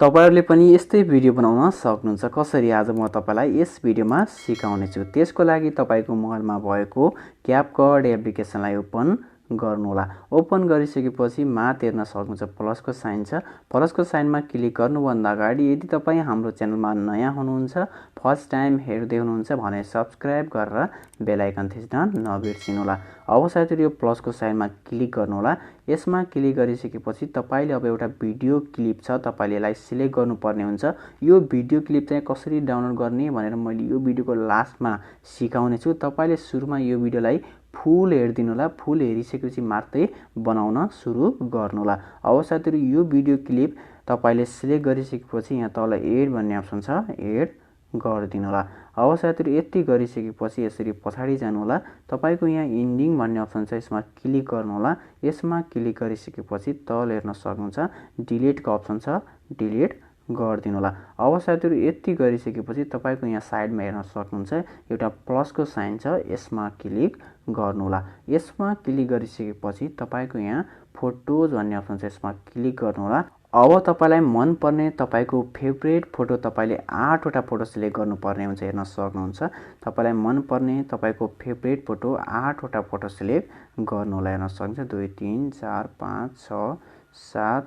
तपाईहरुले पनि यस्तै भिडियो बनाउन सक्नुहुन्छ। कसरी आज म तपाईलाई यस भिडियोमा सिकाउने छु। त्यसको लागि तपाईको मोबाइलमा भएको क्यापकट एप्लिकेसनलाई ओपन गर्नुहोला। ओपन गरिसकेपछि माथि हेर्न सक्नुहुन्छ प्लसको साइन छ। प्लसको साइनमा क्लिक गर्नुभन्दा अगाडि यदि तपाई हाम्रो च्यानलमा नयाँ हुनुहुन्छ, फर्स्ट टाइम हेर्दै हुनुहुन्छ भने सब्स्क्राइब गरेर बेल आइकन थिच्न नबिर्सिनुहोला। अब साथीहरु यो प्लसको साइनमा क्लिक गर्नुहोला। यसमा क्लिक गरिसकेपछि तपाईले अब एउटा भिडियो क्लिप छ, तपाईले यसलाई सिलेक्ट गर्नुपर्ने हुन्छ। यो भिडियो क्लिप चाहिँ कसरी डाउनलोड गर्ने भनेर मैले यो भिडियोको लास्टमा सिकाउने छु। तपाईले सुरुमा यो भिडियोलाई फुल हेर्दिनु होला। फुल हेरिसकेपछि मात्रै बनाउन सुरु गर्नुहोला। अब साथीहरु यो भिडियो क्लिप तपाईले सिलेक्ट गरिसकेपछि यहाँ तल एड भन्ने अप्सन छ, एड गरिदिनु होला। अब साथीहरु यति गरिसकेपछि यसरी पछाडी जानु होला। तपाईको यहाँ एन्डिङ भन्ने अप्सन छ, यसमा क्लिक गर्नु होला। यसमा क्लिक गरिसकेपछि तल हेर्न सक्नुहुन्छ डिलिट को अप्सन छ, डिलिट गरिदिनु होला। अब साथीहरु यति गरिसकेपछि तपाईको यहाँ साइडमा हेर्न सक्नुहुन्छ एउटा प्लसको साइन छ, यसमा क्लिक गर्नु होला। यसमा क्लिक गरिसकेपछि तपाईको यहाँ फोटोज भन्ने अप्सन छ, यसमा क्लिक गर्नु होला। अब तपाईलाई मन पर्ने तपाईको फेभरेट फोटो तपाईले 8 वटा फोटो सिलेक्ट गर्नुपर्ने हुन्छ। हेर्न सक्नुहुन्छ तपाईलाई मन पर्ने तपाईको फेभरेट फोटो 8 वटा फोटो सिलेक्ट गर्नु होला। हेर्न सक्नुहुन्छ 2 3 4 5 6 7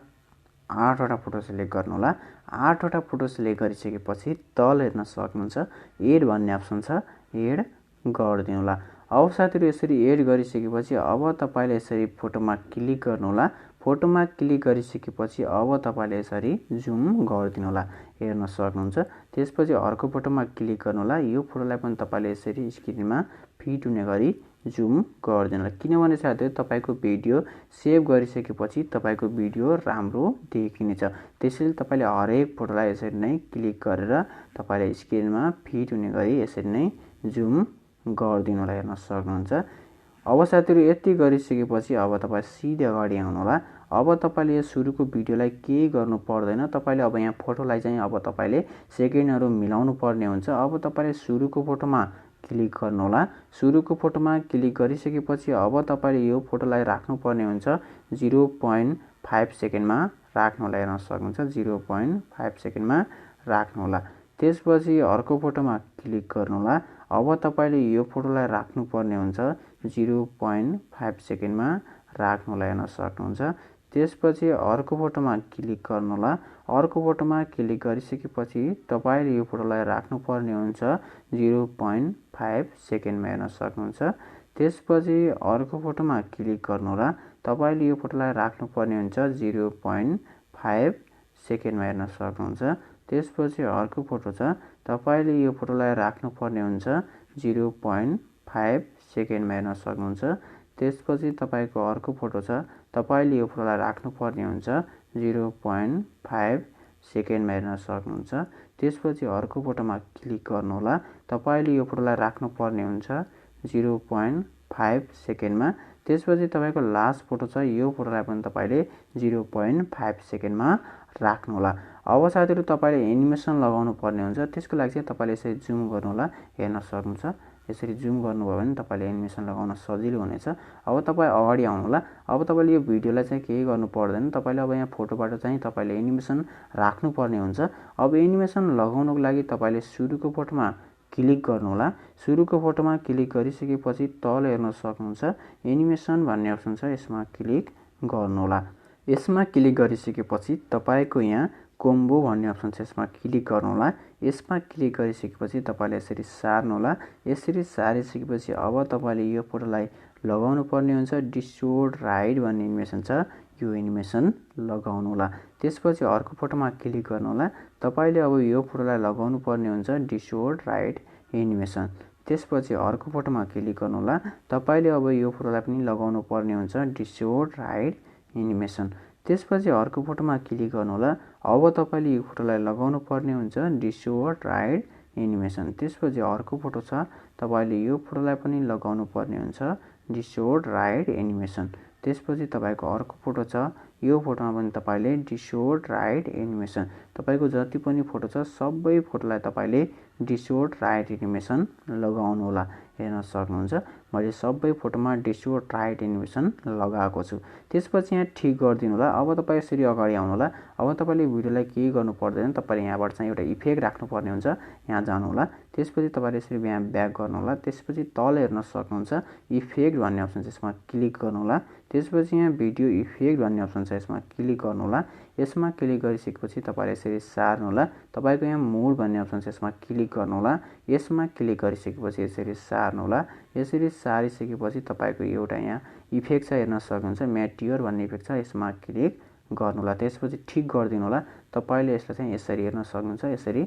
8 वटा फोटो सिलेक्ट गर्नु होला। 8 वटा फोटो सिलेक्ट गरिसकेपछि तल हेर्न सक्नुहुन्छ एड भन्ने अप्सन छ, एड गरिदिनु होला। अब साथीहरु यसरी एड गरिसकेपछि अब तपाईले यसरी फोटोमा क्लिक गर्नु होला। फोटोमा क्लिक गरिसकेपछि अब तपाईले यसरी जुम गरिदिनु होला। हेर्न सक्नुहुन्छ। त्यसपछि अर्को फोटोमा क्लिक गर्नु होला। यो फोटोलाई पनि तपाईले यसरी स्क्रिनमा फिट हुने गरी जुम गरिदिनु होला। किनभने साथीहरु तपाईको भिडियो सेभ गरिसकेपछि तपाईको भिडियो राम्रो देखिनेछ। त्यसैले तपाईले हरेक फोटोलाई यसरी नै क्लिक गरेर तपाईले स्क्रिनमा फिट हुने गरी यसरी नै जुम गरिदिनु होला। हेर्न सक्नुहुन्छ। अब साथीहरु यति गरिसकेपछि अब तपाई सिधै अगाडि आउनु होला। अब तपाईले यो सुरुको भिडियोलाई केही गर्नु पर्दैन। तपाईले अब यहाँ फोटोलाई चाहिँ अब तपाईले सेकेन्डहरु मिलाउनु पर्ने हुन्छ। अब तपाईले सुरुको फोटोमा क्लिक गर्नु होला। सुरुको फोटोमा क्लिक गरिसकेपछि अब तपाईले यो फोटोलाई राख्नु पर्ने हुन्छ 0.5 सेकेन्डमा राख्नु होला। हेर्न सक्नुहुन्छ 0.5 सेकेन्डमा राख्नु होला। त्यसपछि अर्को फोटोमा क्लिक गर्नु होला। अब तपाईले यो फोटोलाई राख्नु पर्ने हुन्छ 0.5 सेकेन्डमा राख्नु होला। हेर्न सक्नुहुन्छ। त्यसपछि अर्को फोटोमा क्लिक गर्नु होला। अर्को फोटोमा क्लिक गरिसकेपछि तपाईले यो फोटोलाई राख्नु पर्ने हुन्छ 0.5 सेकेन्डमा। हेर्न सक्नुहुन्छ। त्यसपछि अर्को फोटोमा क्लिक गर्नु होला। तपाईले यो फोटोलाई राख्नु पर्ने हुन्छ 0.5 सेकेन्डमा। हेर्न सक्नुहुन्छ। त्यसपछि अर्को फोटो छ, तपाईले यो फोटोलाई राख्नु पर्ने हुन्छ 0.5 सेकेन्डमा। हेर्न सक्नुहुन्छ। त्यसपछि तपाईको अर्को फोटो छ, तपाईले यो फोटोलाई राख्नु पर्ने हुन्छ 0.5 सेकेन्डमा। हेर्न सक्नुहुन्छ। त्यसपछि अर्को फोटोमा क्लिक गर्नु होला। तपाईले यो फोटोलाई राख्नु पर्ने हुन्छ 0.5 सेकेन्डमा। त्यसपछि तपाईको लास्ट फोटो छ, यो फोटोलाई पनि तपाईले 0.5 सेकेन्डमा राख्नु होला। अब साथीहरु तपाईले एनिमेसन लगाउनु पर्ने हुन्छ। त्यसको लागि चाहिँ तपाईले यसरी जुम गर्नु होला। हेर्न सक्नुहुन्छ। यसरी जुम गर्नुभयो भने तपाईले एनिमेसन लगाउन सजिलो हुनेछ। अब तपाई अगाडि आउनु होला। अब तपाईले यो भिडियोलाई चाहिँ केही गर्नु पर्दैन। तपाईले अब यहाँ फोटोबाट चाहिँ तपाईले एनिमेसन राख्नु पर्ने हुन्छ। अब एनिमेसन लगाउनको लागि तपाईले सुरुको फोटोमा क्लिक गर्नु होला। सुरुको फोटोमा क्लिक गरिसकेपछि तल हेर्न सक्नुहुन्छ एनिमेसन भन्ने अप्सन छ, यसमा क्लिक गर्नु होला। यसमा क्लिक गरिसकेपछि तपाईको यहाँ कोम्बो भन्ने अप्सन छ, यसमा क्लिक गर्नु होला। यसमा क्लिक गरिसकेपछि तपाईले यसरी सार्नु होला। यसरी सारिसकेपछि अब तपाईले यो फोटोलाई लगाउनु पर्ने हुन्छ डिस्टोर्ट राइट भन्ने एनिमेसन छ, यो एनिमेसन लगाउनु होला। त्यसपछि अर्को फोटोमा क्लिक गर्नु होला। तपाईले अब यो फोटोलाई लगाउनु पर्ने हुन्छ डिस्टोर्ट राइट एनिमेसन। त्यसपछि अर्को फोटोमा क्लिक गर्नु होला। तपाईले अब यो फोटोलाई पनि लगाउनु पर्ने हुन्छ डिस्टोर्ट राइट एनिमेसन। त्यसपछि अर्को फोटोमा क्लिक गर्नु होला। अब तपाईले यो फोटोलाई लगाउनु पर्ने हुन्छ डिस्टोर्ट राइट एनिमेसन। त्यसपछि अर्को फोटो छ, तपाईले यो फोटोलाई पनि लगाउनु पर्ने हुन्छ डिस्टोर्ट राइट एनिमेसन। त्यसपछि तपाईको अर्को फोटो छ, यो फोटोमा पनि तपाईले डिस्टोर्ट राइट एनिमेसन। तपाईको जति पनि फोटो छ सबै फोटोलाई तपाईले डिस्टोर्ट राइट एनिमेसन लगाउनु होला। हेर्न सक्नुहुन्छ मैले सबै फोटोमा डिस्टोर्ट राइट एनिमेसन लगाएको छु। त्यसपछि यहाँ ठिक गरिदिनु होला। अब तपाईँ यसरी अगाडि आउनु होला। अब तपाईले भिडियोलाई केही गर्नु पर्दैन, तपाईले यहाँबाट चाहिँ एउटा इफेक्ट राख्नुपर्ने हुन्छ। यहाँ जानु होला, त्यसपछि तपाईले यसरी यहाँ ब्याक गर्नु होला, त्यसपछि तल हेर्न सक्नुहुन्छ इफेक्ट भन्ने अप्सन छ, यसमा क्लिक गर्नु होला। त्यसपछि यहाँ भिडियो इफेक्ट भन्ने अप्सन छ, यसमा क्लिक गर्नु होला। यसमा क्लिक गरिसकेपछि तपाईले यसरी सार्नु होला। तपाईको यहाँ मोड भन्ने अप्सन छ, यसमा क्लिक गर्नु होला। यसमा क्लिक गरिसकेपछि यसरी सार्नु होला। यसरी सारिसकेपछि तपाईको एउटा यहाँ इफेक्ट छ, हेर्न सक्नुहुन्छ म्याटियर भन्ने इफेक्ट छ, यसमा क्लिक गर्नु होला। त्यसपछि ठिक गरिदिनु होला। तपाईले यसलाई चाहिँ यसरी हेर्न सक्नुहुन्छ, यसरी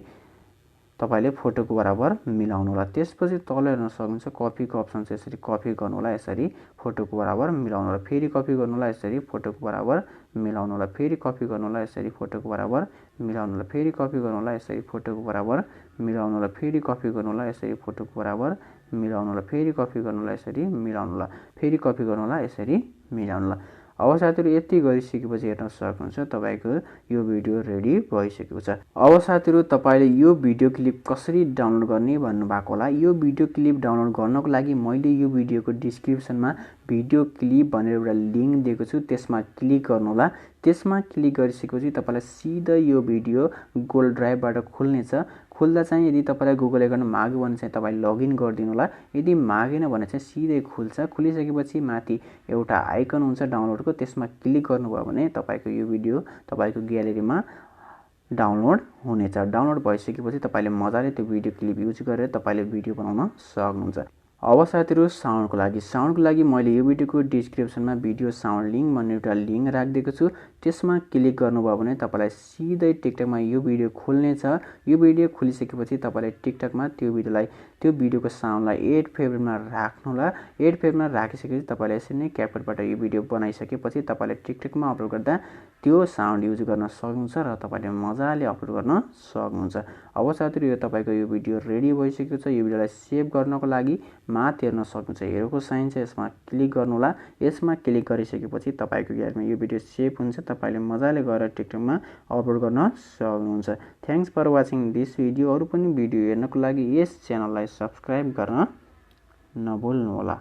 तपाईले फोटोको बराबर मिलाउनु होला। त्यसपछि तल हेर्न सक्नुहुन्छ कपीको अप्सन छ, यसरी कपी गर्नु होला, यसरी फोटोको बराबर मिलाउनु होला। फेरि कपी गर्नु होला, यसरी फोटोको बराबर मिलाउनु होला। फेरि कपी गर्नु होला, यसरी फोटोको बराबर मिलाउनु होला। फेरि कपी गर्नु होला, यसरी फोटोको बराबर मिलाउनु होला। फेरि कपी गर्नु होला, यसरी फोटोको बराबर मिलाउनु होला। फेरि कपी गर्नु होला, यसरी मिलाउनु होला। फेरि कपी गर्नु होला, यसरी मिलाउनु होला। अब साथीहरु यति गरिसकेपछि हेर्न सक्नुहुन्छ तपाईको यो भिडियो रेडी भइसकेको छ। अब साथीहरु तपाईले यो भिडियो क्लिप कसरी डाउनलोड गर्ने भन्नु भएको होला। यो भिडियो क्लिप डाउनलोड गर्नको लागि मैले यो भिडियोको डिस्क्रिप्सनमा भिडियो क्लिप भनेर एउटा लिंक दिएको छु, त्यसमा क्लिक गर्नु होला। त्यसमा क्लिक गरिसकेपछि तपाईलाई सिधै यो भिडियो गुगल ड्राइभबाट खुल्नेछ। खुल्दा चाहिँ यदि तपाईलाई गुगल एकाउन्ट माग्यो भने चाहिँ तपाईले लगइन गरिदिनु होला। यदि मागेन भने चाहिँ सिधै खुल्छ। खुलिसकेपछि माथि एउटा आइकन हुन्छ डाउनलोडको, त्यसमा क्लिक गर्नुभयो भने तपाईको यो भिडियो तपाईको ग्यालेरीमा डाउनलोड हुनेछ। डाउनलोड भइसकेपछि तपाईले मजाले त्यो भिडियो क्लिप युज गरेर तपाईले भिडियो बनाउन सक्नुहुन्छ। अब साथीहरु साउन्डको लागि मैले यो भिडियोको डिस्क्रिप्सनमा भिडियो साउन्ड लिंक भन्ने एउटा लिंक राखिदिएको छु। त्यसमा क्लिक गर्नुभयो भने तपाईलाई सिधै टिकटकमा यो भिडियो खुल्नेछ। यो भिडियो खुलिसकेपछि तपाईले टिकटकमा त्यो भिडियोको साउन्डलाई एड फेभरेटमा राख्नु होला। एड फेभरेटमा राखिसकेपछि तपाईले यसरी नै क्यापकटबाट यो भिडियो बनाइसकेपछि तपाईले टिकटकमा अपलोड गर्दा त्यो साउन्ड युज गर्न सक्नुहुन्छ र तपाईले मजाले अपलोड गर्न सक्नुहुन्छ। अब साथीहरु यो तपाईको यो भिडियो रेडी भइसकेको छ। यो भिडियोलाई सेभ गर्नको लागि माथि हेर्न सक्नुहुन्छ हेरोको साइन छ, यसमा क्लिक गर्नु होला। यसमा क्लिक गरिसकेपछि तपाईको ग्यालरीमा यो भिडियो सेभ हुन्छ। तपाईले मजाले गएर टिकटकमा अपलोड गर्न सक्नुहुन्छ। Thanks for watching this video. अरु पनि भिडियो हेर्नको लागि यस च्यानललाई सब्स्क्राइब गर्न नभुल्नु होला।